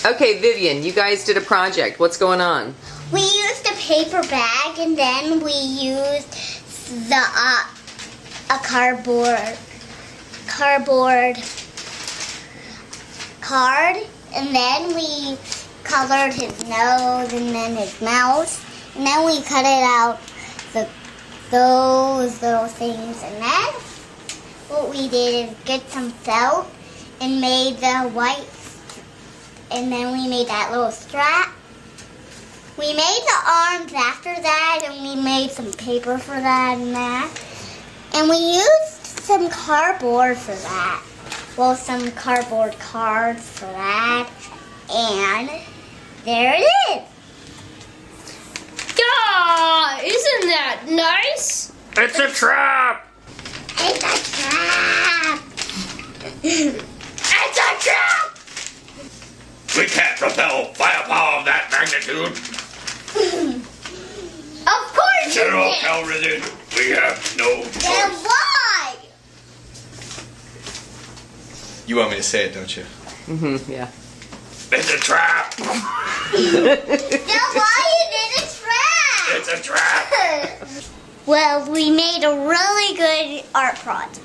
Okay, Vivian, you guys did a project. What's going on? We used a paper bag and then we used the a cardboard card, and then we colored his nose and then his mouth, and then we cut it out those little things, and then what we did is get some felt and made the white, and then we made that little strap. We made the arms after that, and we made some paper for that and that. And we used some cardboard for that. Well, some cardboard cards for that. And there it is. Yeah, isn't that nice? It's a trap! It's a trap! It's a trap! We can't repel firepower of that magnitude. Of course you General did. Calrissian, we have no Then choice. why? You want me to say it, don't you? Yeah. It's a trap! Then why you did a trap? It's a trap! Well, we made a really good art project.